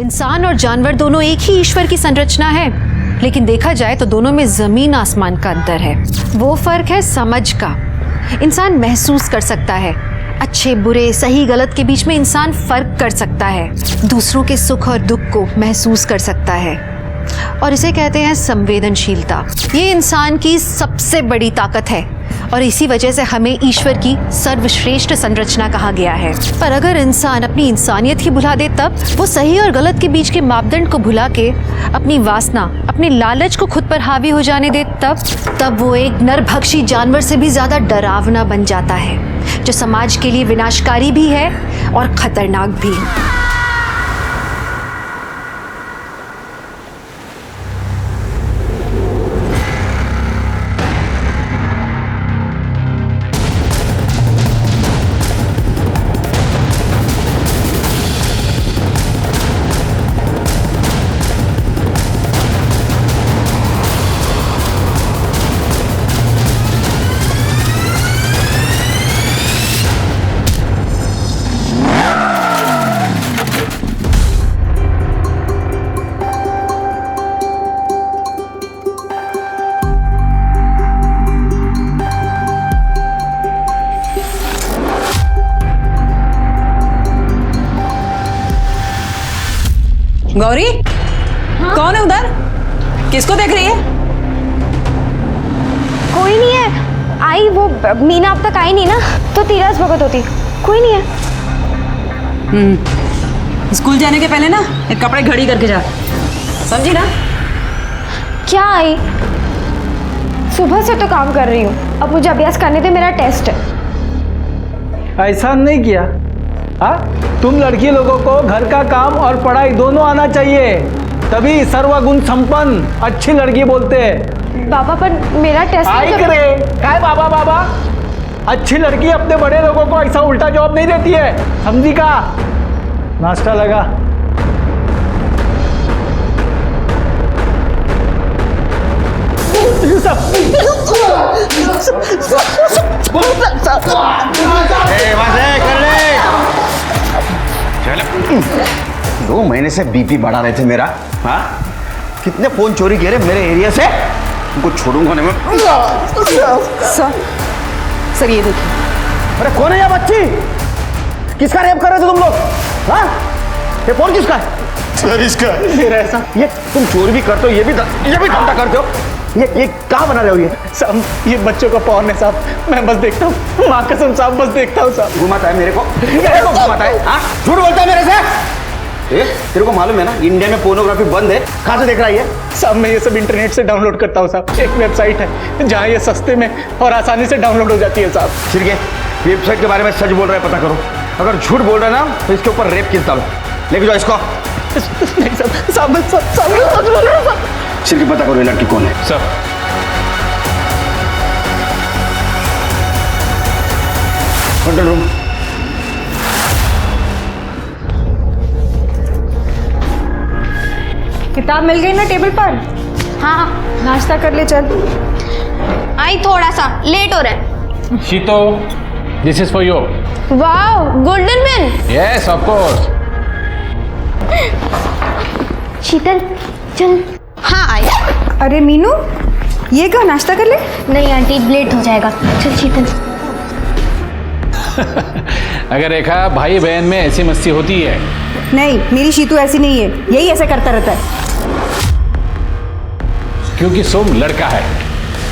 इंसान और जानवर दोनों एक ही ईश्वर की संरचना है, लेकिन देखा जाए तो दोनों में जमीन आसमान का अंतर है। वो फर्क है समझ का। इंसान महसूस कर सकता है, अच्छे बुरे सही गलत के बीच में इंसान फर्क कर सकता है, दूसरों के सुख और दुख को महसूस कर सकता है, और इसे कहते हैं संवेदनशीलता। ये इंसान की सबसे बड़ी ताकत है और इसी वजह से हमें ईश्वर की सर्वश्रेष्ठ संरचना कहा गया है। पर अगर इंसान अपनी इंसानियत ही भुला दे, तब वो सही और गलत के बीच के मापदंड को भुला के अपनी वासना, अपनी लालच को खुद पर हावी हो जाने दे, तब वो एक नरभक्षी जानवर से भी ज्यादा डरावना बन जाता है, जो समाज के लिए विनाशकारी भी है और खतरनाक भी। गौरी, हाँ? कौन है उधर? किसको देख रही है? कोई नहीं है। आई वो मीना अब तक आई नहीं ना, तो तीरथ भगत होती। कोई नहीं है। स्कूल जाने के पहले ना एक कपड़े घड़ी करके जा, समझी ना? क्या आई? सुबह से तो काम कर रही हूँ, अब मुझे अभ्यास करने दे, मेरा टेस्ट है। ऐसा नहीं किया। हाँ, तुम लड़की लोगों को घर का काम और पढ़ाई दोनों आना चाहिए, तभी सर्वगुण संपन्न अच्छी लड़की बोलते हैं। बाबा पर मेरा टेस्ट आई करे काय बाबा बाबा, अच्छी लड़की अपने बड़े लोगों को ऐसा उल्टा जवाब नहीं देती है, समझी का? नाश्ता लगा। चलो 2 महीने से बीपी बढ़ा रहे थे मेरा। हाँ, कितने फोन चोरी किए मेरे एरिया से, उनको छोड़ूंगा नहीं मैं। सर ये देखिए। अरे कौन है ये बच्ची? किसका रेप कर रहे थे तुम लोग? हाँ, ये फोन किसका है? सर इसका मेरा ऐसा। ये तुम चोरी भी करते हो, ये भी धंधा करते हो। ये कहाँ बना रहे हो? ये साहब, ये बच्चों का पॉर्न है साहब, मैं बस देखता हूँ, माँ कसम साहब, बस देखता हूँ साहब। घुमाता है मेरे को घुमाता है। हाँ, झूठ बोलता है मेरे से। तेरे को मालूम है ना इंडिया में पोर्नोग्राफी बंद है, कहाँ से देख रहा है ये? साहब मैं ये सब इंटरनेट से डाउनलोड करता हूँ साहब, एक वेबसाइट है जहाँ ये सस्ते में और आसानी से डाउनलोड हो जाती है साहब। ठीक है, वेबसाइट के बारे में सच बोल रहा है पता करो, अगर झूठ बोल रहा है ना तो इसके ऊपर रेप केस डालो। लेके जाओ इसको। नहीं साहब, सच बोल रहा हूँ साहब। सिर्फ पता करो ये लड़की कौन है। Sir control room. किताब मिल गई ना टेबल पर? हाँ, नाश्ता कर ले चल। आई थोड़ा सा लेट हो रहा है। Sheeto, this is for you. Wow, golden pen. Yes of course. Sheetal चल। हाँ आई। अरे मीनू, ये क्या, नाश्ता कर ले। नहीं आंटी, लेट हो जाएगा। चल शीतल। अगर रेखा, भाई बहन में ऐसी मस्ती होती है? नहीं, मेरी शीतू ऐसी नहीं है, यही ऐसा करता रहता है। क्योंकि सोम लड़का है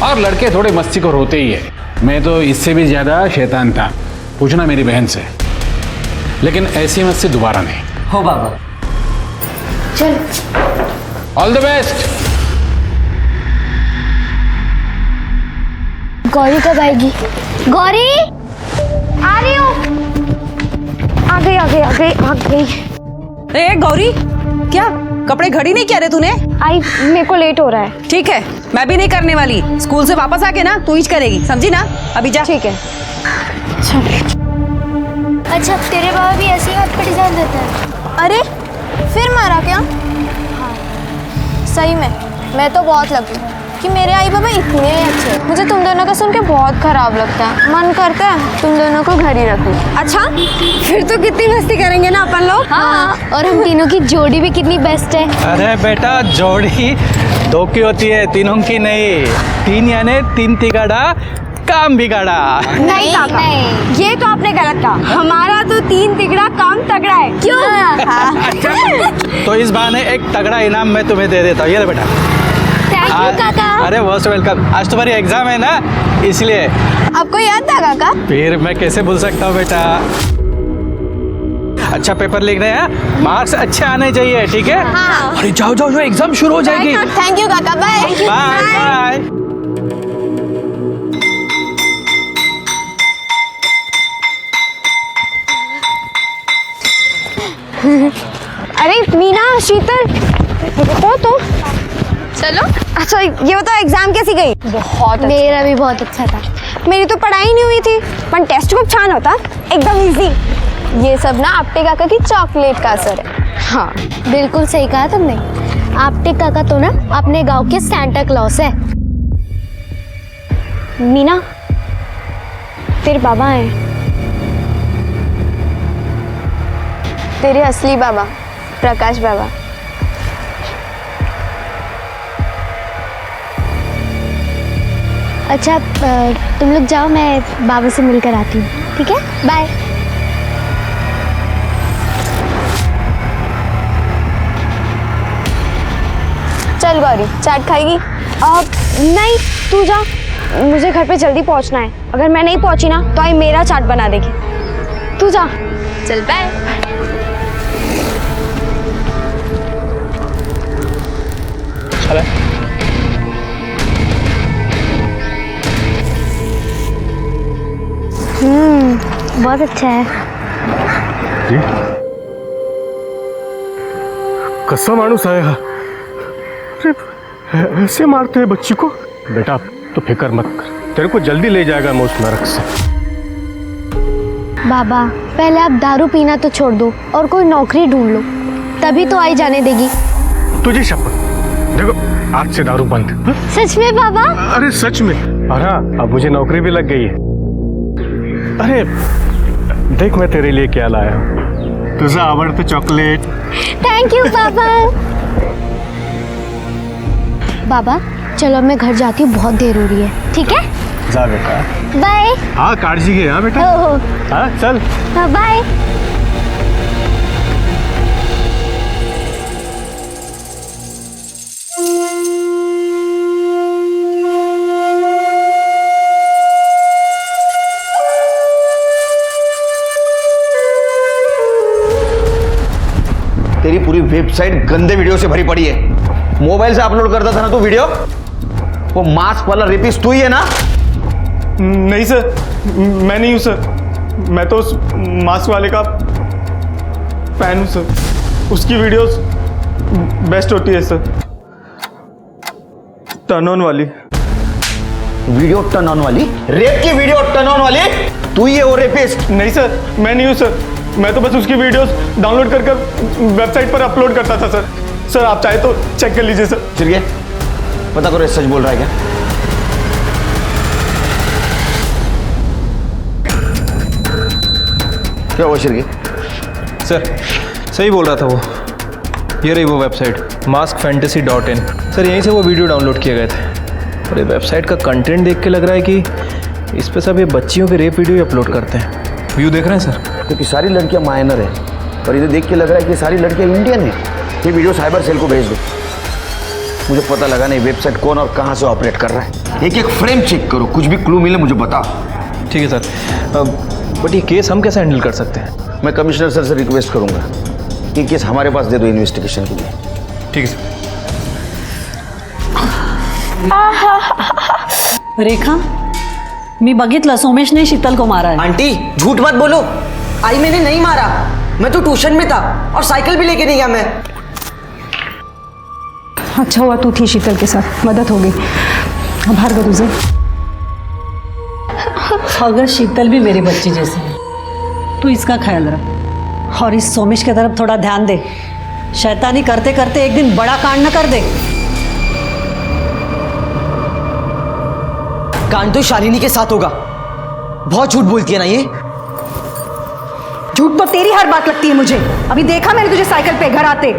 और लड़के थोड़े मस्तीखोर होते ही है। मैं तो इससे भी ज्यादा शैतान था, पूछना मेरी बहन से। लेकिन ऐसी मस्ती दोबारा नहीं हो बाबा। चल। All the best. गौरी कब आएगी? गौरी आ रही हूँ। आ गई। ए गौरी, क्या कपड़े घड़ी नहीं कह रहे तूने? आई, मेरे को लेट हो रहा है। ठीक है, मैं भी नहीं करने वाली। स्कूल से वापस आके ना तू ही करेगी, समझी ना? अभी जा। ठीक है। अच्छा, तेरे बाबा भी ऐसे ही हाथ पे डिजाइन देते हैं? अरे फिर मारा क्या? हाँ, सही में मैं तो बहुत लगी। कि मेरे आई बाबा इतने ही अच्छे। मुझे तुम दोनों का सुन के बहुत खराब लगता है। मन करता है तुम दोनों को घर ही रखूं। अच्छा, फिर तो कितनी मस्ती करेंगे ना अपन लोग। हाँ, और हम तीनों की जोड़ी भी कितनी बेस्ट है। अरे बेटा, जोड़ी 2 की होती है, 3 की नहीं। 3 यानी 3 तिगाड़ा काम बिगाड़ा। नहीं काका, ये तो आपने गलत कहा। हमारा तो 3 तिगड़ा काम तगड़ा है। क्यों? तो इस बहाने एक तगड़ा इनाम मैं तुम्हें दे देता हूँ। ये ले बेटा। थैंक यू काका। अरे मोस्ट वेलकम। आज तुम्हारी एग्जाम है ना, इसलिए। आपको याद था काका? फिर मैं कैसे भूल सकता हूँ बेटा। अच्छा पेपर लिख रहे हैं, मार्क्स अच्छे आने चाहिए, ठीक है? हाँ। अरे जाओ जाओ, एग्जाम शुरू हो जाएगी। थैंक यू काका, बाय बाय बाय। अरे मीना, शीतल, रुको तो। चलो। अच्छा ये बताओ एग्जाम कैसी गई? बहुत अच्छा। मेरा भी बहुत अच्छा था। मेरी तो पढ़ाई नहीं हुई थी, पर टेस्ट खूब छान होता, एकदम इजी। ये सब ना आपटे काका की चॉकलेट का असर है। हाँ, बिल्कुल सही कहा तुमने। आपटे काका तो ना अपने गांव के सैंटा क्लॉस है। मीना, तेरे बाबा हैं। तेरे असली बाबा, प्रकाश बाबा। अच्छा, तुम लोग जाओ, मैं बाबा से मिलकर आती हूँ, ठीक है? बाय। चल गौरी, चाट खाएगी? नहीं, तू जा, मुझे घर पे जल्दी पहुंचना है। अगर मैं नहीं पहुंची ना तो आई मेरा चाट बना देगी। तू जा। चल बाय। बहुत अच्छा है। कसा माणूस आहे हा? अरे ऐसे मारते हैं बच्ची को? बेटा तो फिक्र मत कर, तेरे को जल्दी ले जाएगा मैं उस नरक से। बाबा, पहले आप दारू पीना तो छोड़ दो और कोई नौकरी ढूंढ लो, तभी तो आई जाने देगी। तुझे शपथ, देखो आज से दारू बंद। हाँ? सच में बाबा? अरे सच में। और हाँ, अब मुझे नौकरी भी लग गई है। अरे देख मैं तेरे लिए क्या लाया हूँ, तुझे आवड़ते चॉकलेट। थैंक यू बाबा। बाबा चलो मैं घर जाती हूँ, बहुत देर हो रही है, ठीक है? जा बेटा। बाय। हाँ काळजी घे। हाँ बेटा। हाँ चल। बाय। तेरी पूरी वेबसाइट गंदे वीडियो से भरी पड़ी है। मोबाइल से अपलोड करता था ना तू वीडियो? वो मास्क वाला रेपिस्ट तू ही है ना? नहीं सर, मैं नहीं हूँ सर। मैं तो उस मास्क वाले का फैन हूँ सर। उसकी वीडियोस बेस्ट होती है सर, टर्न ऑन वाली। वीडियो टर्न ऑन वाली? रेप की वीडियो टर्न ऑन वाली तू ही है वो रेपिस्ट? नहीं सर, मैं नहीं हूँ सर। मैं तो बस उसकी वीडियोस डाउनलोड कर वेबसाइट पर अपलोड करता था सर। सर आप चाहे तो चेक कर लीजिए सर। चिरगे पता करो ये सच बोल रहा है क्या? क्या हुआ चिरगे? सर सही बोल रहा था वो। ये रही वो वेबसाइट maskfantasy.in। सर यहीं से वो वीडियो डाउनलोड किए गए थे। और ये वेबसाइट का कंटेंट देख के लग रहा है कि इस पे सब ये बच्चियों के रेप वीडियो अपलोड करते हैं। व्यू देख रहे हैं सर? क्योंकि सारी लड़कियां माइनर है और इन्हें देख के लग रहा है कि सारी लड़कियां इंडियन है। ये वीडियो साइबर सेल को भेज दो। मुझे पता लगा नहीं वेबसाइट कौन और कहाँ से ऑपरेट कर रहा है। एक एक फ्रेम चेक करो, कुछ भी क्लू मिले मुझे बता। ठीक है सर। बट ये केस हम कैसे हैंडल कर सकते हैं? मैं कमिश्नर सर से रिक्वेस्ट करूंगा कि केस हमारे पास दे दो इन्वेस्टिगेशन के लिए। ठीक है सर। रेखा, मी बघितलं सोमेशने शीतल को मारा है। आंटी झूठ मत बोलो, आई मैंने नहीं मारा। मैं तो ट्यूशन में था और साइकिल भी लेके नहीं गया मैं। अच्छा हुआ तू थी शीतल के साथ, मदद हो गई। अब हार गया तुझे। अगर शीतल भी मेरी बच्ची जैसी है, तू इसका ख्याल रख और इस सोमेश की तरफ थोड़ा ध्यान दे। शैतानी करते करते एक दिन बड़ा कांड न कर दे। कांड तो शालिनी के साथ होगा। बहुत झूठ बोलती है ना ये। झूठ तो तेरी हर बात लगती है मुझे। अभी देखा मैंने तुझे साइकिल पे घर आते,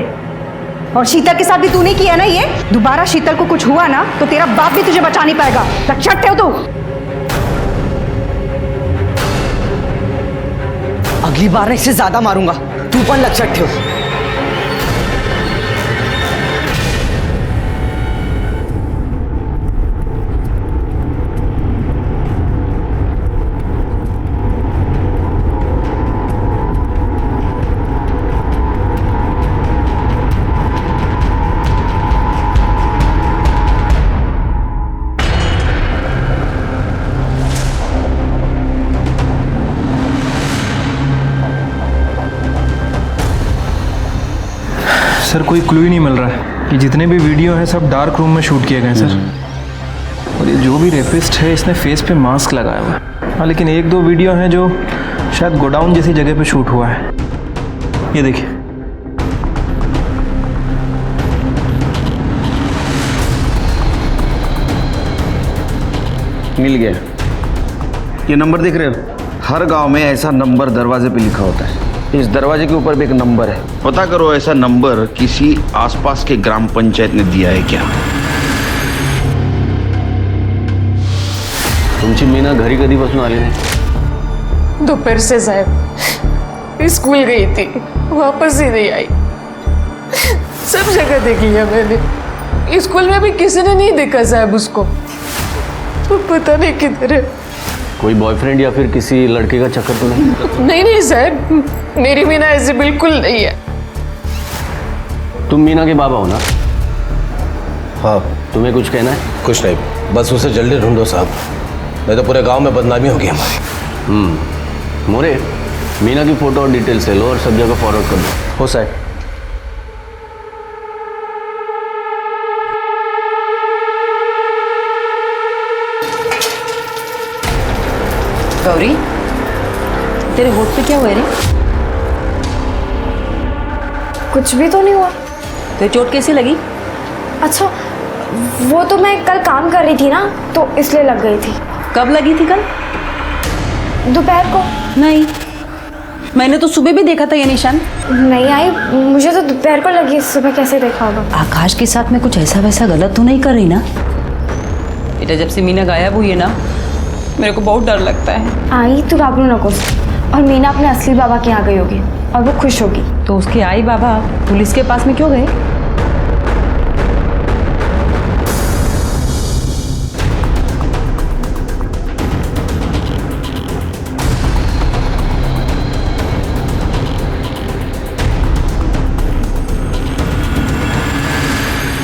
और शीतल के साथ भी तूने किया ना ये। दोबारा शीतल को कुछ हुआ ना तो तेरा बाप भी तुझे बचा नहीं पाएगा। लक्षण ठेव तू। अगली बार मैं इससे ज्यादा मारूंगा, तू पण लक्षात ठेव। सर कोई क्लू ही नहीं मिल रहा है। ये जितने भी वीडियो हैं सब डार्क रूम में शूट किए गए हैं सर। और ये जो भी रेपिस्ट है इसने फेस पे मास्क लगाया हुआ है। हाँ, लेकिन एक दो वीडियो हैं जो शायद गोडाउन जैसी जगह पे शूट हुआ है। ये देखिए। मिल गया। ये नंबर देख रहे हो? हर गांव में ऐसा नंबर दरवाजे पे लिखा होता है। इस दरवाजे के ऊपर भी एक नंबर है। पता करो ऐसा नंबर किसी आसपास के ग्राम पंचायत ने दिया है क्या? तुमची मीना घरी कधीपासून आली नाही? दोपहर से साहब स्कूल गई थी, वापस ही नहीं आई। सब जगह देख लिया मैंने, स्कूल में भी किसी ने नहीं देखा साहब उसको। तो पता नहीं किधर है। कोई बॉयफ्रेंड या फिर किसी लड़के का चक्कर तो नहीं? नहीं साहब, मेरी मीना ऐसी बिल्कुल नहीं है। तुम मीना के बाबा हो ना? हाँ। तुम्हें कुछ कहना है? कुछ नहीं, बस उसे जल्दी ढूंढो साहब, नहीं तो पूरे गांव में बदनामी होगी हमारी। मोरे, मीना की फोटो और डिटेल्स ले लो और सब जगह फॉरवर्ड कर दो। हो साहब। गौरी, तेरे होठ पे क्या हुआ रे? कुछ भी तो नहीं हुआ। तो चोट कैसी लगी? अच्छा, वो तो मैं कल काम कर रही थी ना, तो इसलिए लग गई थी। कब लगी थी कल? दोपहर को। नहीं, मैंने तो सुबह भी देखा था ये निशान। नहीं आई, मुझे तो दोपहर को लगी, सुबह कैसे देखा होगा? आकाश के साथ में कुछ ऐसा वैसा गलत तो नहीं कर रही ना? बेटा, जब से मीना गायब हुई है ना, मेरे को बहुत डर लगता है। आई तू घाबरू नको, और मीना अपने असली बाबा के यहाँ गई होगी और वो खुश होगी। तो उसके आई बाबा पुलिस के पास में क्यों गए?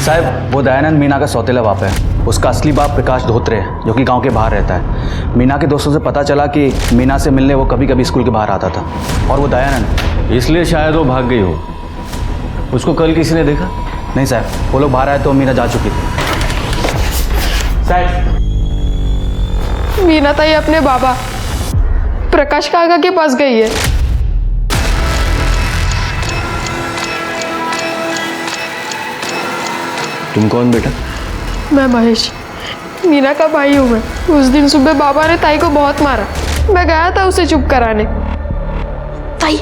साहब, वो दयानंद मीना का सौतेला बाप है। उसका असली बाप प्रकाश धोत्रे है, जो कि गांव के बाहर रहता है। मीना के दोस्तों से पता चला कि मीना से मिलने वो कभी कभी स्कूल के बाहर आता था। और वो दयानंद, इसलिए शायद वो भाग गई हो। उसको कल किसी ने देखा? नहीं साहब, वो लोग बाहर आए तो मीना जा चुकी थी। साहब, मीना ताई अपने बाबा प्रकाश काका के पास गई है। तुम कौन बेटा? मैं महेश, मीना का भाई हूँ मैं। उस दिन सुबह बाबा ने ताई को बहुत मारा, मैं गया था उसे चुप कराने। ताई,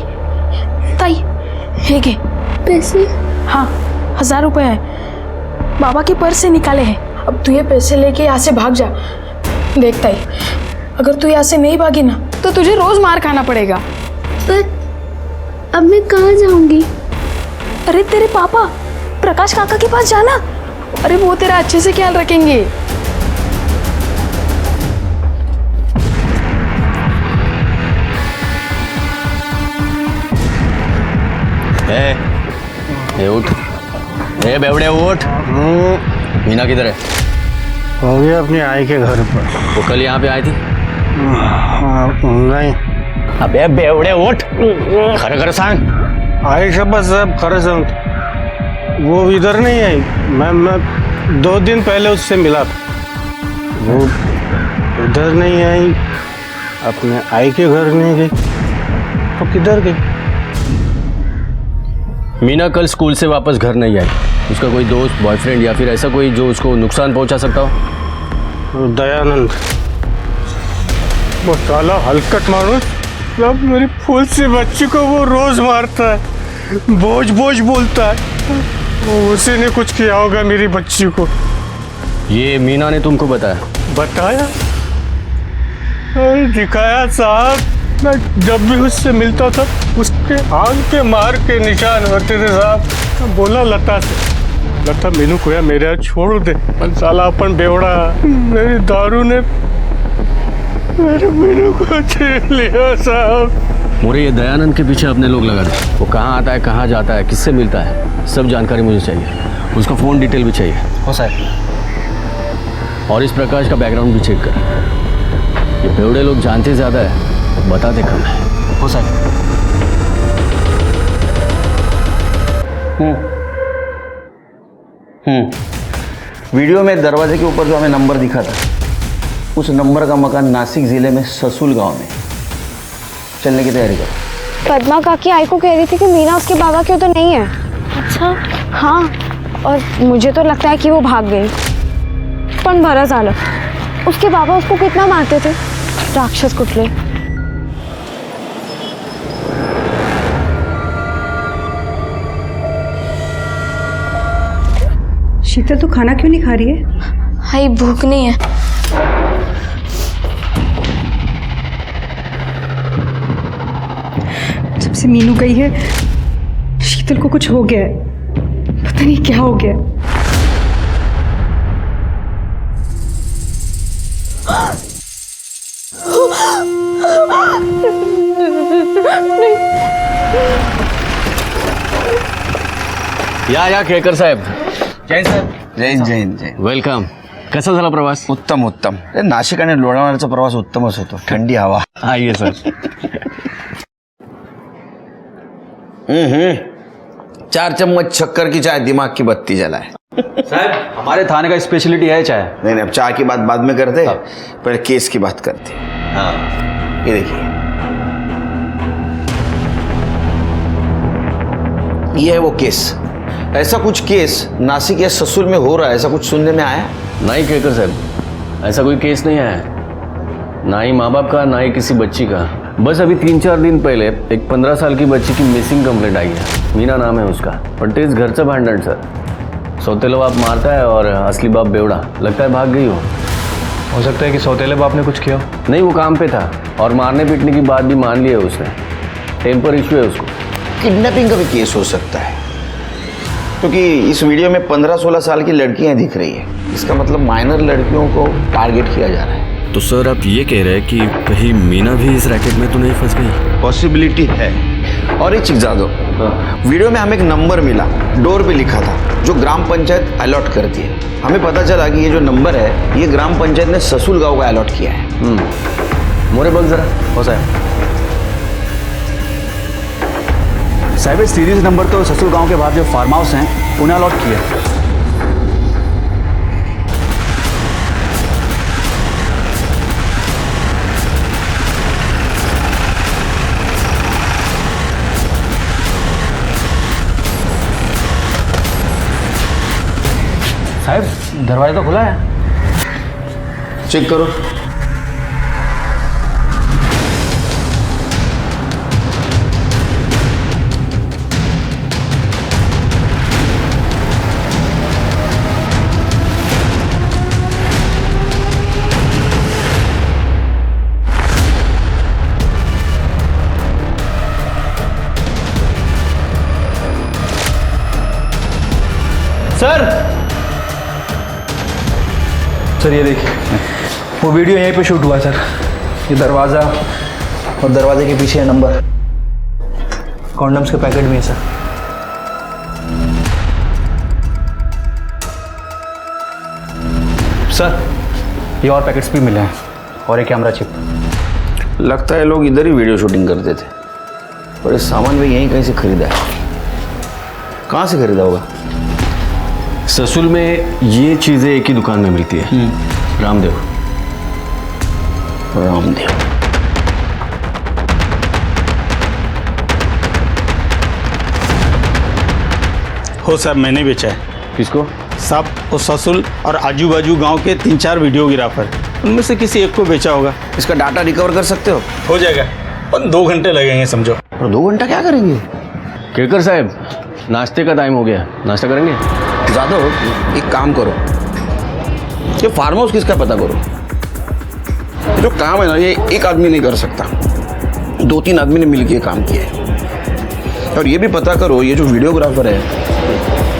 ताई, है के पैसे? हाँ, 1000 रुपए है, बाबा के पर्स से निकाले हैं। अब तू ये पैसे लेके यहाँ से भाग जा। देख ताई, अगर तू यहाँ से नहीं भागी ना तो तुझे रोज मार खाना पड़ेगा। पर अब मैं कहाँ जाऊंगी? अरे तेरे पापा प्रकाश काका के पास जाना। अरे वो तेरा अच्छे से ख्याल रखेंगे। ए उठ, ए बेवड़े उठ। मीना किधर है? हो गया अपनी आई के घर पर। वो कल यहाँ पे आई थी? नहीं। अबे बेवड़े उठ, खरं खरं सांग। आई शपथ साहब, खरं सांगतो, वो इधर नहीं आई। मैं 2 दिन पहले उससे मिला था। वो इधर नहीं आई, अपने आई के घर नहीं गई। तो किधर गई? मीना कल स्कूल से वापस घर नहीं आई। उसका कोई दोस्त, बॉयफ्रेंड या फिर ऐसा कोई जो उसको नुकसान पहुंचा सकता हो? दयानंद। वो साला हलकट मानुस अब मेरी फूल सी बच्ची को वो रोज मारता है, बोझ बोझ बोलता है। वो उसी ने कुछ किया होगा मेरी बच्ची को। ये मीना ने तुमको बताया? बताया? अरे दिखाया साहब, मैं जब भी उससे मिलता था उसके आंख के मार के निशान होते थे साहब। मैं बोला लता से, लता मेनू कोया मेरे छोड़ दे, पर साला अपन बेवड़ा मेरी दारू ने मेरे मीनू को छीन लिया साहब। मोरे ये दयानंद के पीछे अपने लोग लगा दे। वो कहाँ आता है, कहाँ जाता है, किससे मिलता है, सब जानकारी मुझे चाहिए। उसका फ़ोन डिटेल भी चाहिए। हो साहब। और इस प्रकाश का बैकग्राउंड भी चेक कर। ये बेवड़े लोग जानते ज़्यादा है, बताते कम है। हो साहब। वीडियो में दरवाजे के ऊपर जो हमें नंबर दिखा था, उस नंबर का मकान नासिक ज़िले में ससुल गांव में। चलने की तैयारी करो। पद्मा काकी आई को कह रही थी कि मीना उसके बाबा की तो नहीं है। अच्छा? हाँ, और मुझे तो लगता है कि वो भाग गई। पण भरा झालं, उसके बाबा उसको कितना मारते थे, राक्षस कुटले। शीतल तू खाना क्यों नहीं खा रही है? हाय, भूख नहीं है। जब से मीनू गई है शीतल को कुछ हो गया है, पता नहीं क्या हो गया। या केकर साहेब. जैन साहेब. जैन जैन जैन. वेलकम. कसा झाला प्रवास? उत्तम उत्तम. नाशिक आणि लोणावळ्याचा प्रवास उत्तमच होतो. थंडी हवा. हा ये सर. 4 चम्मच शक्कर की चाय दिमाग की बत्ती जलाए. साहब हमारे थाने का स्पेशलिटी है चाय. नहीं अब चाय की बात बाद में करते, पहले केस की बात करते. हाँ ये देखिए, ये है वो केस. ऐसा कुछ केस नासिक या ससुल में हो रहा है, ऐसा कुछ सुनने में आया? नहीं केकर साहब, ऐसा कोई केस नहीं है. ना ही माँ बाप का, ना ही किसी बच्ची का. बस अभी 3-4 दिन पहले एक 15 साल की बच्ची की मिसिंग कंप्लेंट आई है. मीना नाम है उसका. पण तेच घरचं भांडण सर. सौतेला बाप मारता है और असली बाप बेवड़ा. लगता है भाग गई हो सकता है कि सौतेले बाप ने कुछ किया. नहीं, वो काम पे था और मारने पीटने की बात भी मान ली है उसने. टेम्पर इशू है उसको. किडनैपिंग का भी केस हो सकता है, क्योंकि इस वीडियो में 15-16 साल की लड़कियां दिख रही है. इसका मतलब माइनर लड़कियों को टारगेट किया जा रहा है. तो सर आप ये कह रहे हैं कि कहीं मीना भी इस रैकेट में तो नहीं फंस गई? पॉसिबिलिटी है. और एक चीज जादो, वीडियो में हमें एक नंबर मिला, डोर पे लिखा था, जो ग्राम पंचायत अलॉट करती है. हमें पता चला कि ये जो नंबर है, ये ग्राम पंचायत ने ससुल गांव का अलॉट किया है. मोरे बग जरा. हो साहब. साहब सीरीज नंबर तो ससुर गांव के बाहर जो फार्म हाउस हैं उन्हें अलॉट किया. साहब दरवाजा तो खुला है. चेक करो. सर ये देखिए, वो वीडियो यहीं पे शूट हुआ है सर. ये दरवाज़ा और दरवाजे के पीछे नंबर. कॉन्डम्स के पैकेट भी हैं सर. सर ये और पैकेट्स भी मिले हैं और एक कैमरा चिप. लगता है लोग इधर ही वीडियो शूटिंग करते थे, पर इस सामान भी यहीं कहीं से खरीदा है. कहाँ से खरीदा होगा? ससुल में ये चीजें एक ही दुकान में मिलती है. रामदेव. रामदेव. हो साहब मैंने बेचा है. किसको? साहब वो ससुल और आजू बाजू गांव के 3-4 वीडियोग्राफर, उनमें से किसी एक को बेचा होगा। इसका डाटा रिकवर कर सकते हो जाएगा, पर 2 घंटे लगेंगे समझो। और 2 घंटा क्या करेंगे? केकर साहब, नाश्ते का टाइम हो गया, नाश्ता करेंगे? जादव, एक काम करो, ये फार्म हाउस किसका पता करो। जो काम है ना, ये एक आदमी नहीं कर सकता, 2-3 आदमी ने मिलकर ये काम किया है। और ये भी पता करो, ये जो वीडियोग्राफर है,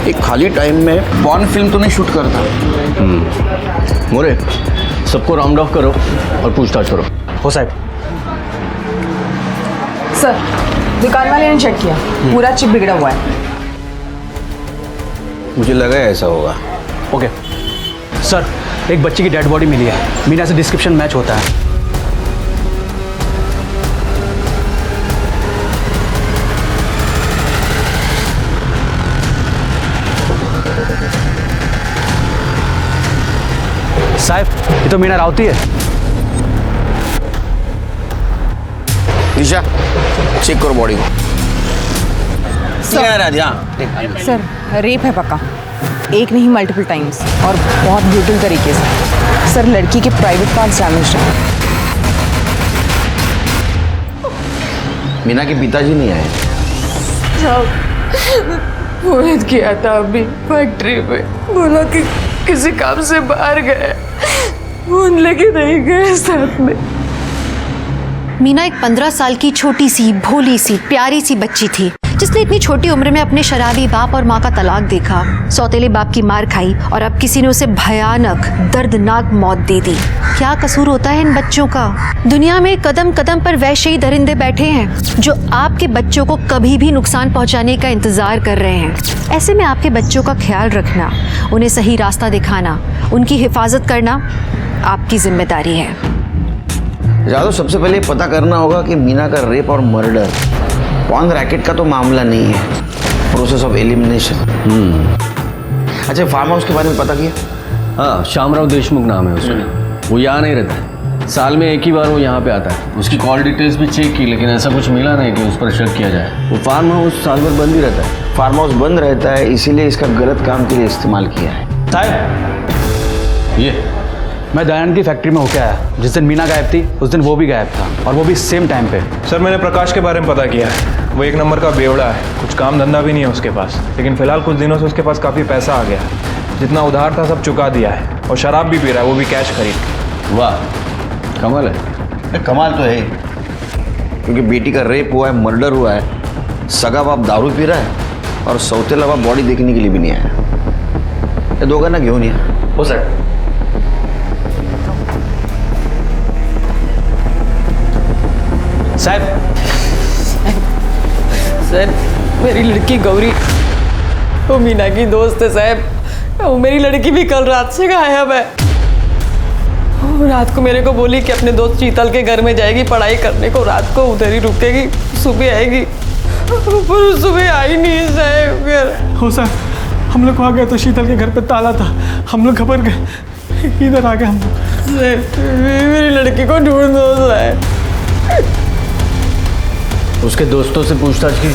एक खाली टाइम में पॉर्न फिल्म तो नहीं शूट करता। मोरे, सबको राउंड ऑफ करो और पूछताछ करो। हो साहब। सर, दुकान वाले ने चेक किया, पूरा चिप बिगड़ा हुआ है। मुझे लगा ऐसा होगा। ओके सर, एक बच्ची की डेड बॉडी मिली है, मीना से डिस्क्रिप्शन मैच होता है। साहब, ये तो मीना राउती है। निशा, चेक करो बॉडी को। सर, रेप है पक्का, एक नहीं मल्टीपल टाइम्स, और बहुत ब्रूटल तरीके से। सर, लड़की के प्राइवेट पार्ट्स डैमेज हैं। मीना के पिताजी नहीं आए? मोहित किया था अभी फैक्ट्री में, बोला कि किसी काम से बाहर गए, फोन लेके नहीं गए साथ में। मीना एक 15 साल की छोटी सी, भोली सी, प्यारी सी बच्ची थी, जिसने इतनी छोटी उम्र में अपने शराबी बाप और माँ का तलाक देखा, सौतेले बाप की मार खाई और अब किसी ने उसे भयानक, दर्दनाक मौत दे दी। क्या कसूर होता है इन बच्चों का? दुनिया में कदम कदम पर वैसे ही दरिंदे बैठे हैं जो आपके बच्चों को कभी भी नुकसान पहुंचाने का इंतजार कर रहे हैं। ऐसे में आपके बच्चों का ख्याल रखना, उन्हें सही रास्ता दिखाना, उनकी हिफाजत करना आपकी जिम्मेदारी है। जादव, सबसे पहले पता करना होगा कि मीना का रेप और मर्डर पॉर्न रैकेट का तो मामला नहीं है, प्रोसेस ऑफ एलिमिनेशन। अच्छा, फार्म हाउस के बारे में पता किया? हाँ, श्यामराव देशमुख नाम है उसका। वो यहाँ नहीं रहता है, साल में एक ही बार वो यहाँ पे आता है। उसकी कॉल डिटेल्स भी चेक की, लेकिन ऐसा कुछ मिला नहीं कि उस पर शक किया जाए। वो फार्म हाउस साल भर बंद ही रहता है। फार्म हाउस बंद रहता है, इसीलिए इसका गलत काम के लिए इस्तेमाल किया है। साहब, ये मैं दयानंद की फैक्ट्री में होके आया। जिस दिन मीना गायब थी, उस दिन वो भी गायब था, और वो भी सेम टाइम पे। सर, मैंने प्रकाश के बारे में पता किया है। वो 1 नंबर का बेवड़ा है, कुछ काम धंधा भी नहीं है उसके पास, लेकिन फिलहाल कुछ दिनों से उसके पास काफ़ी पैसा आ गया है। जितना उधार था सब चुका दिया है, और शराब भी पी रहा है, वो भी कैश खरीद के। वाह, कमाल है। कमाल तो है, क्योंकि बेटी का रेप हुआ है, मर्डर हुआ है, सगा बाप दारू पी रहा है, और सौतेला बाप बॉडी देखने के लिए भी नहीं आया। ये दोघांना घेऊन या। हो सर। साहब, सर, मेरी लड़की गौरी वो मीना की दोस्त है साहब। वो मेरी लड़की भी कल रात से गायब है। वो रात को मेरे को बोली कि अपने दोस्त शीतल के घर में जाएगी पढ़ाई करने को, रात को उधर ही रुकेगी, सुबह आएगी, पर सुबह आई नहीं साहब। हो सर, हम लोग वहाँ गए तो शीतल के घर पे ताला था, हम लोग घबरा गए, इधर आ गए हम लोग। मेरी लड़की को ढूंढ दो साहब। उसके दोस्तों से पूछताछ की?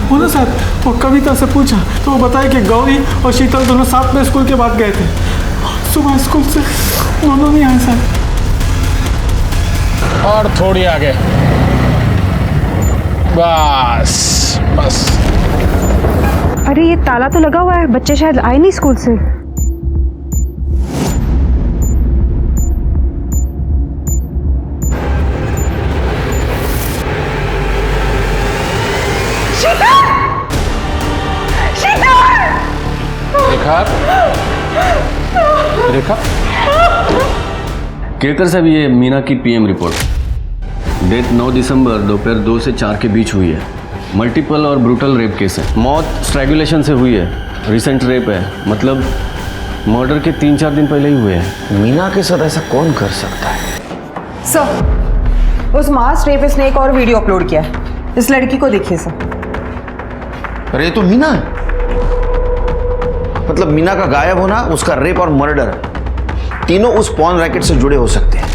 हो ना सर, वो कविता से पूछा तो वो बताया कि गौरी और शीतल दोनों साथ में स्कूल के बाद गए थे। सुबह स्कूल से दोनों नहीं आए सर। और थोड़ी आगे, बस बस। अरे ये ताला तो लगा हुआ है, बच्चे शायद आए नहीं स्कूल से। रेखा, केकर साहब, ये मीना की पीएम रिपोर्ट। डेथ 9 दिसंबर दोपहर 2 से 4 के बीच हुई है। मल्टीपल और ब्रूटल रेप केस है। मौत स्ट्रैगुलेशन से हुई है, रिसेंट रेप है, मतलब मर्डर के 3-4 दिन पहले ही हुए हैं। मीना के साथ ऐसा कौन कर सकता है? सर, उस मास रेपिस्ट ने एक और वीडियो अपलोड किया है, इस लड़की को देखिए सर। अरे ये तो मीना है। मतलब मीना का गायब होना, उसका रेप और मर्डर, तीनों उस पॉर्न रैकेट से जुड़े हो सकते हैं।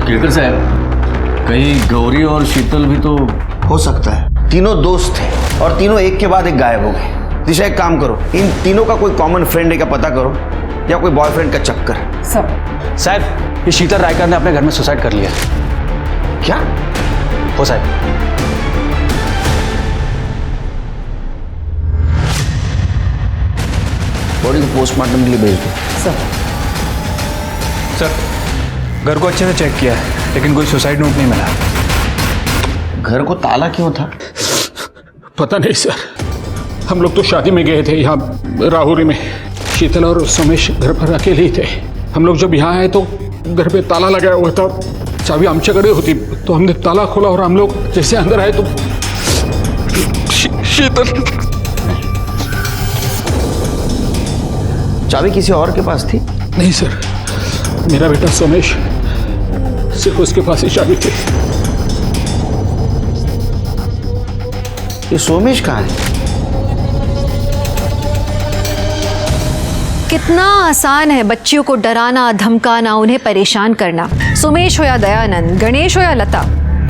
केकर साहब, कहीं गौरी और शीतल भी तो हो सकता है। तीनों दोस्त थे और तीनों एक के बाद एक गायब हो गए। दिशा एक काम करो, इन तीनों का कोई कॉमन फ्रेंड है क्या पता करो, या कोई बॉयफ्रेंड का चक्कर। साहब ये शीतल रायकर ने अपने घर में सुसाइड कर लिया। क्या हो साहब? बॉडी को पोस्टमार्टम के लिए भेज दो। सर घर को अच्छे से चेक किया है लेकिन कोई सुसाइड नोट नहीं मिला। घर को ताला क्यों था? पता नहीं सर, हम लोग तो शादी में गए थे यहाँ राहुरी में। शीतल और सोमेश घर पर अकेले ही थे। हम लोग जब यहाँ आए तो घर पे ताला लगाया हुआ था, चाबी आमच्याकडे होती, तो हमने ताला खोला और हम लोग जैसे अंदर आए तो शीतल। चाबी किसी और के पास थी? नहीं सर, मेरा बेटा सोमेश, सिर्फ उसके पास ही चाबी थी। ये सोमेश कहाँ है? कितना आसान है बच्चियों को डराना, धमकाना, उन्हें परेशान करना। सोमेश हो या दयानंद, गणेश हो या लता,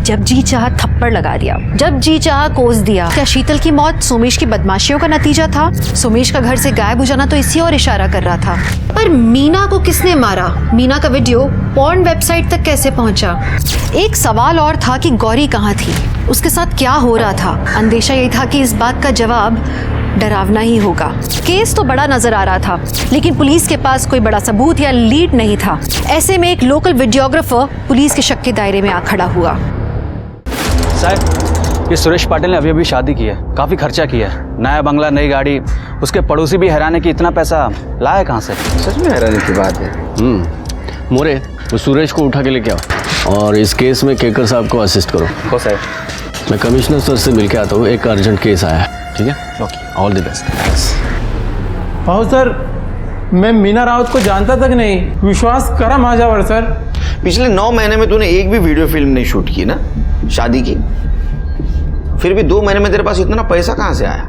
जब जी चाहा थप्पड़ लगा दिया, जब जी चाहा कोस दिया। क्या शीतल की मौत सोमेश की बदमाशियों का नतीजा था? सोमेश का घर से गायब हो जाना तो इसी और इशारा कर रहा था। पर मीना को किसने मारा? मीना का वीडियो पॉर्न वेबसाइट तक कैसे पहुंचा? एक सवाल और था कि गौरी कहाँ थी, उसके साथ क्या हो रहा था? अंदेशा यही था कि इस बात का जवाब डरावना ही होगा। केस तो बड़ा नजर आ रहा था, लेकिन पुलिस के पास कोई बड़ा सबूत या लीड नहीं था। ऐसे में एक लोकल वीडियोग्राफर पुलिस के शक के दायरे में आ खड़ा हुआ। साहब ये सुरेश पाटिल ने अभी अभी शादी की है, काफ़ी खर्चा किया है, नया बंगला, नई गाड़ी। उसके पड़ोसी भी हैरान है कि इतना पैसा लाया कहाँ से। सच में हैरानी की बात है। मोरे वो सुरेश को उठा के लेके आओ और इस केस में केकर साहब को असिस्ट करो। हो साहब। मैं कमिश्नर सर से मिलके आता हूँ, एक अर्जेंट केस आया है। ठीक है, okay, all the best. Thanks. हाँ सर, मैं मीना राउत को जानता तक नहीं, विश्वास करा माझ्यावर सर। पिछले 9 महीने में तूने एक भी वीडियो फिल्म नहीं शूट की ना, शादी की। फिर भी 2 महीने में तेरे पास इतना पैसा कहाँ से आया?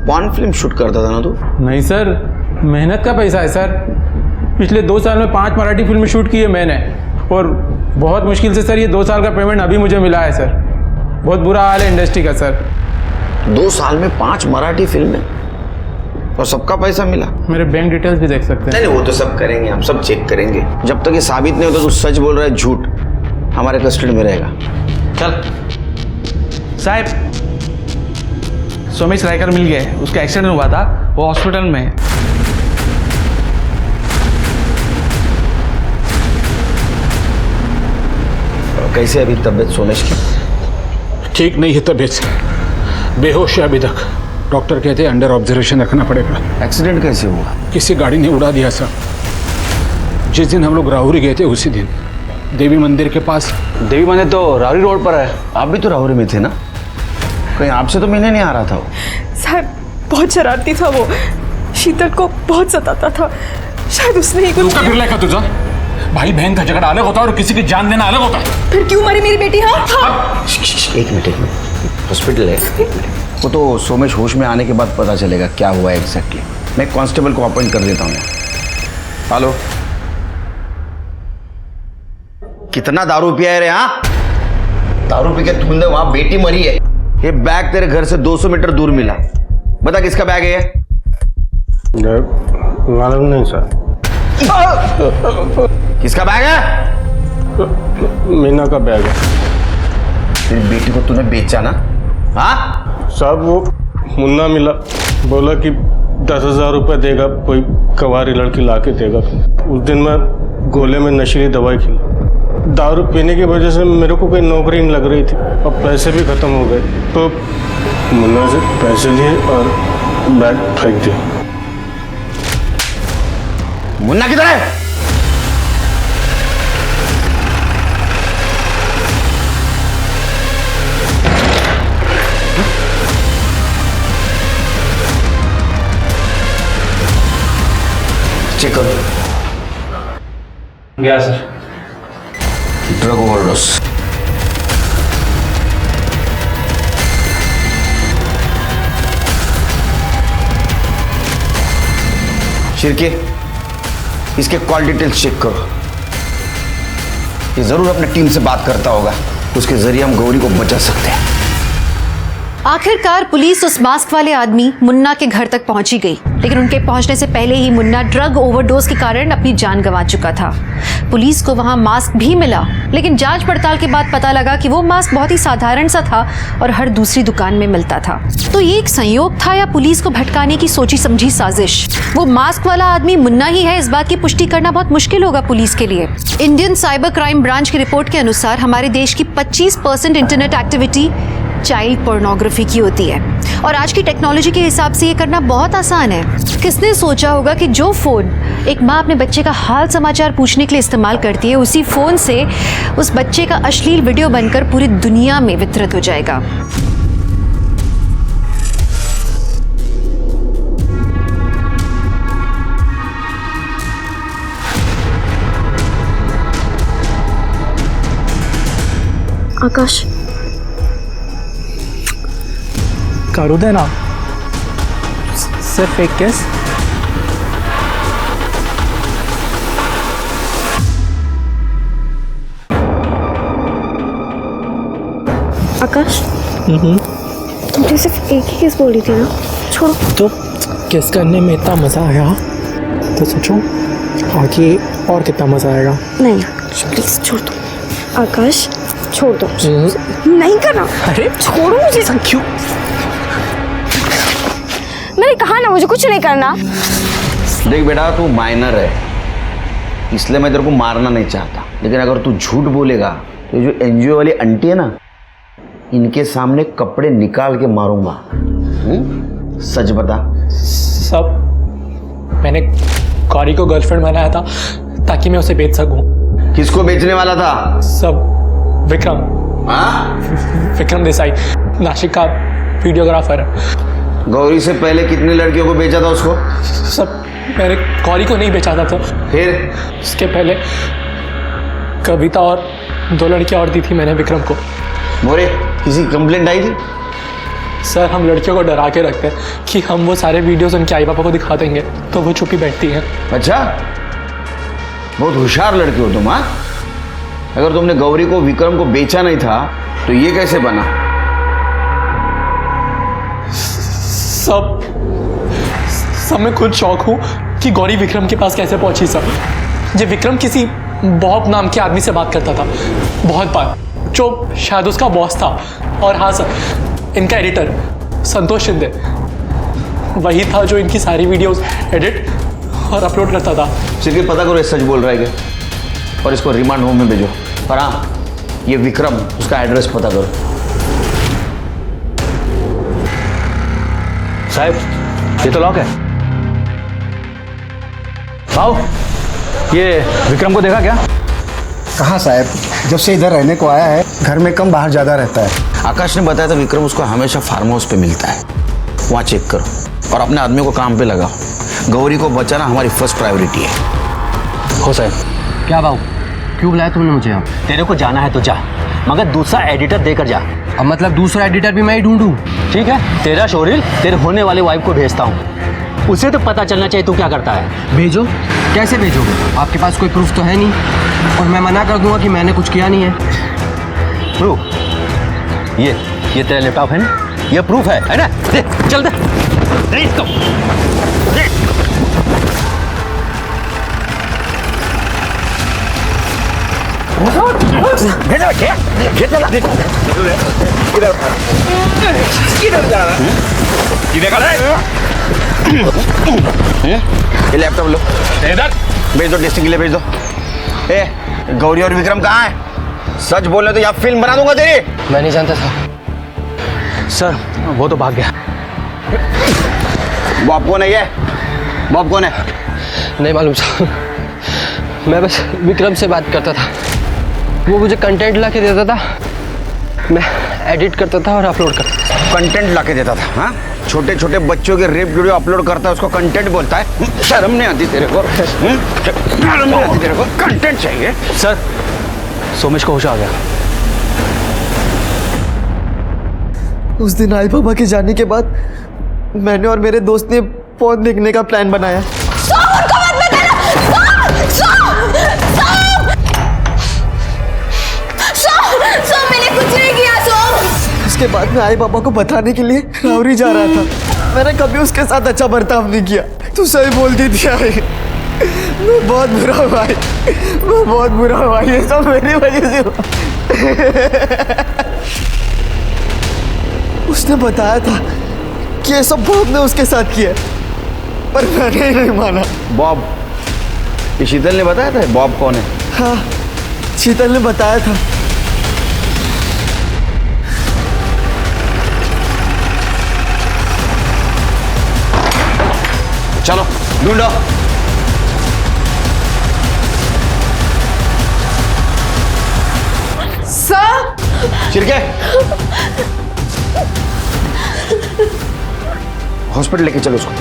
पॉर्न फिल्म शूट करता था ना तू? नहीं सर, मेहनत का पैसा है सर। पिछले 2 साल में 5 मराठी फिल्में शूट की है मैंने, और बहुत मुश्किल से सर ये 2 साल का पेमेंट अभी मुझे मिला है सर। बहुत बुरा हाल है इंडस्ट्री का सर। 2 साल में 5 मराठी फिल्में और सबका पैसा मिला? मेरे बैंक डिटेल्स भी देख सकते हैं। नहीं, वो तो सब करेंगे, हम सब चेक करेंगे। जब तक ये साबित नहीं होता तू सच बोल रहा है, झूठ, हमारे कस्टडी में रहेगा। चल साहब, सोमेश रायकर मिल गए, उसका एक्सीडेंट हुआ था, वो हॉस्पिटल में है। कैसे अभी तबीयत सोमेश की? ठीक नहीं है तबीयत, बेहोश है अभी तक। डॉक्टर कहते हैं अंडर ऑब्जर्वेशन रखना पड़ेगा। एक्सीडेंट कैसे हुआ? किसी गाड़ी ने उड़ा दिया सर। जिस दिन हम लोग राहुरी गए थे उसी दिन, देवी मंदिर के पास। देवी मंदिर तो राहुरी रोड पर है। आप भी तो राहुरी में थे ना? कहीं आपसे तो मिलने नहीं आ रहा था वो? साहब बहुत शरारती था वो, शीतल को बहुत सताता था, शायद उसने ही कुछ फिर लेकर तुझा भाई बहन का झगड़ा अलग होता है और किसी की जान देना अलग होता है। फिर क्यों मरी मेरी बेटी? हाँ, एक मिनट, हॉस्पिटल है, वो तो सोमेश होश में आने के बाद पता चलेगा क्या हुआ है एग्जैक्टली। मैं कांस्टेबल को अपॉइंट कर देता हूँ। हेलो, कितना दारू पिया है रे? हाँ, दारू पी के तूने वहां बेटी मरी है। ये बैग तेरे घर से 200 मीटर दूर मिला, बता किसका बैग है? मालूम नहीं सर। किसका बैग है? मीना का बैग है। तेरी बेटी को तूने बेचा ना? हाँ साहब, वो मुन्ना मिला, बोला कि 10,000 रुपये देगा, कोई कवारी लड़की ला के देगा। उस दिन मैं गोले में नशीली दवाई खिला। दारू पीने की वजह से मेरे को कोई नौकरी नहीं लग रही थी और पैसे भी ख़त्म हो गए, तो मुन्ना से पैसे लिए और बैग फेंक दिया। मुन्ना किधर है? चेक करो। गया सर। Drug overdose. शिरके, इसके कॉल डिटेल्स चेक करो। ये जरूर अपने टीम से बात करता होगा, उसके जरिए हम गौरी को बचा सकते हैं। आखिरकार पुलिस उस मास्क वाले आदमी मुन्ना के घर तक पहुंची गई, लेकिन उनके पहुंचने से पहले ही मुन्ना ड्रग ओवरडोज के कारण अपनी जान गंवा चुका था। पुलिस को वहां मास्क भी मिला, लेकिन जांच पड़ताल के बाद पता लगा कि वो मास्क बहुत ही साधारण सा था और हर दूसरी दुकान में मिलता था। तो ये एक संयोग था या पुलिस को भटकाने की सोची समझी साजिश? वो मास्क वाला आदमी मुन्ना ही है, इस बात की पुष्टि करना बहुत मुश्किल होगा पुलिस के लिए। इंडियन साइबर क्राइम ब्रांच की रिपोर्ट के अनुसार हमारे देश की 25% इंटरनेट एक्टिविटी चाइल्ड पोर्नोग्राफी की होती है और आज की टेक्नोलॉजी के हिसाब से ये करना बहुत आसान है। किसने सोचा होगा कि जो फोन एक माँ अपने बच्चे का हाल समाचार पूछने के लिए इस्तेमाल करती है, उसी फोन से उस बच्चे का अश्लील वीडियो बनकर पूरी दुनिया में वितरित हो जाएगा। आकाश, करू दे ना, सिर्फ एक किस। आकाश, तुमने सिर्फ एक ही किस बोली थी ना? छोड़ो। तो किस करने में इतना मज़ा आया तो सोचो आगे और कितना मज़ा आएगा। नहीं प्लीज छोड़ दो। आकाश छोड़ दो। नहीं करना। अरे छोड़ो मुझे। क्यों? मैंने कहा ना मुझे कुछ नहीं करना। देख बेटा, तू माइनर है, इसलिए मैं तेरे को मारना नहीं चाहता, लेकिन अगर तू झूठ बोलेगा तो ये जो एनजीओ वाली आंटी है ना, इनके सामने कपड़े निकाल के मारूंगा। सच बता। सब मैंने गौरी को गर्लफ्रेंड बनाया था ताकि मैं उसे बेच सकूं। किसको बेचने वाला था? सब विक्रम। विक्रम देसाई, नासिक का वीडियोग्राफर है। गौरी से पहले कितने लड़कियों को बेचा था उसको? सब। मैंने गौरी को नहीं बेचा था। तो फिर उसके पहले कविता और 2 लड़कियां और दी थी मैंने विक्रम को। मोरे, किसी कंप्लेंट आई थी? सर, हम लड़कियों को डरा के रखते हैं कि हम वो सारे वीडियोस उनके आई पापा को दिखा देंगे तो वो चुप ही बैठती हैं। अच्छा, बहुत होशियार लड़की हो तुम। हाँ, अगर तुमने गौरी को विक्रम को बेचा नहीं था तो ये कैसे बना? सब मैं खुद शौक हूँ कि गौरी विक्रम के पास कैसे पहुंची। सब ये विक्रम किसी बॉब नाम के आदमी से बात करता था बहुत बार, जो शायद उसका बॉस था। और हाँ सर, इनका एडिटर संतोष शिंदे वही था जो इनकी सारी वीडियोस एडिट और अपलोड करता था। चलिए पता करो ये सच बोल रहा है क्या, और इसको रिमांड होम में भेजो। पर हाँ, ये विक्रम, उसका एड्रेस पता करो। साहब, ये तो लॉक है। आओ, ये विक्रम को देखा क्या? कहाँ साहब, जब से इधर रहने को आया है घर में कम बाहर ज़्यादा रहता है। आकाश ने बताया था विक्रम उसको हमेशा फार्म हाउस पे मिलता है, वहाँ चेक करो और अपने आदमियों को काम पे लगाओ। गौरी को बचाना हमारी फर्स्ट प्रायोरिटी है। हो साहब। क्या बाबू, क्यों बुलाया तुमने मुझे यहाँ? तेरे को जाना है तो जा, मगर दूसरा एडिटर देकर जा। अब मतलब दूसरा एडिटर भी मैं ही ढूंढूं? ठीक है, तेरा शोरील तेरे होने वाले वाइफ को भेजता हूँ, उसे तो पता चलना चाहिए तू क्या करता है। भेजो। कैसे भेजोगे? आपके पास कोई प्रूफ तो है नहीं, और मैं मना कर दूंगा कि मैंने कुछ किया नहीं है। प्रूफ? ये तेरा लैपटॉप है ना, ये प्रूफ है ना? दे, चल दे, दे इसको, दे। ये लैपटॉप लो, भेज दो, टेस्टिंग के लिए भेज दो। ए, गौरी और विक्रम कहाँ है? सच बोलने तो यहाँ फिल्म बना दूंगा तेरी। मैं नहीं जानता था सर, वो तो भाग गया। बॉब कौन है? ये बॉब कौन है? नहीं मालूम साहब, मैं बस विक्रम से बात करता था, वो मुझे कंटेंट ला के देता था, मैं एडिट करता था और अपलोड करता था। कंटेंट ला के देता था? हाँ, छोटे छोटे बच्चों के रेप वीडियो अपलोड करता है, उसको कंटेंट बोलता है? शर्म नहीं आती तेरे को? शर्म नहीं आती तेरे को? कंटेंट चाहिए। सर, सोमेश को होश आ गया। उस दिन आई पापा के जाने के बाद मैंने और मेरे दोस्त ने फोन देखने का प्लान बनाया। उसके बाद में आई पापा को बताने के लिए रावरी जा रहा था। मैंने कभी उसके साथ अच्छा बर्ताव नहीं किया। तू सही बोलती थी आई, मैं बहुत बुरा हूँ भाई, मैं बहुत बुरा हूँ भाई, ये सब मेरी वजह से हुआ। उसने बताया था कि ये सब बॉब ने उसके साथ किया, पर मैंने ही नहीं माना। बॉब? ये शीतल ने बताया था बॉब कौन है? हाँ, शीतल ने बताया था। चलो ढूंढो। सर चिरके हॉस्पिटल लेके चलो उसको।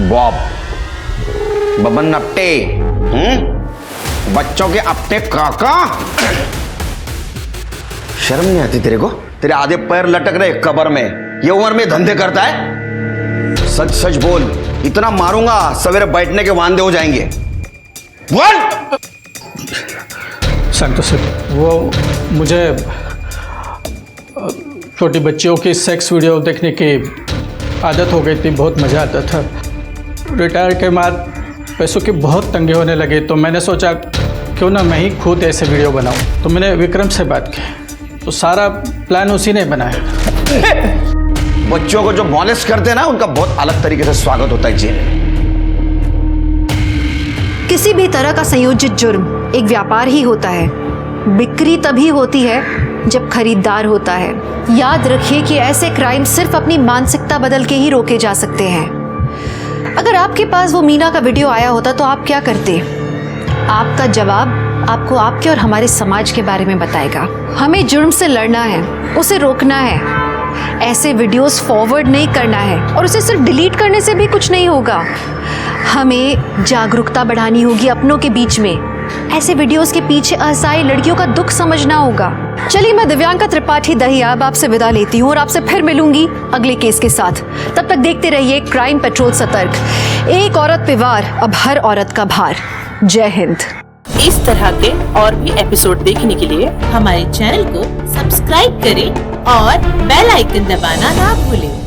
बॉब, बबन अपटे, बच्चों के अपने काका। शर्म नहीं आती तेरे को? तेरे आधे पैर लटक रहे कब्र में, ये उम्र में धंधे करता है? सच सच बोल, इतना मारूंगा सवेरे बैठने के वांदे हो जाएंगे। बोल। संतोष वो मुझे छोटी बच्चियों की सेक्स वीडियो देखने की आदत हो गई थी, बहुत मज़ा आता था। रिटायर के बाद पैसों की बहुत तंगी होने लगी, तो मैंने सोचा क्यों ना मैं ही खुद ऐसे वीडियो बनाऊं। तो मैंने विक्रम से बात की, तो सारा प्लान उसी ने बनाया। बच्चों को जो मॉलेस्ट करते हैं ना, उनका बहुत अलग तरीके से स्वागत होता है जेल में। किसी भी तरह का संयोजित जुर्म एक व्यापार ही होता है। बिक्री तभी होती है जब खरीदार होता है। याद रखिए कि ऐसे क्राइम सिर्फ अपनी मानसिकता बदल के ही रोके जा सकते हैं। अगर आपके पास वो मीना का वीडियो आया होता तो आप क्या करते? आपका जवाब आपको आपके और हमारे समाज के बारे में बताएगा। हमें जुर्म से लड़ना है, उसे रोकना है। ऐसे वीडियोस फॉरवर्ड नहीं करना है, और उसे सिर्फ डिलीट करने से भी कुछ नहीं होगा। हमें जागरूकता बढ़ानी होगी अपनों के बीच में। ऐसे वीडियोस के पीछे असहाय लड़कियों का दुख समझना होगा। चलिए, मैं दिव्यांका त्रिपाठी दहियाब आपसे विदा लेती हूँ और आपसे फिर मिलूंगी अगले केस के साथ। तब तक देखते रहिए क्राइम पेट्रोल सतर्क। एक औरत पे वार, अब हर औरत का भार। जय हिंद। इस तरह के और भी एपिसोड देखने के लिए हमारे चैनल को सब्सक्राइब करें और बेल आइकन दबाना ना भूलें।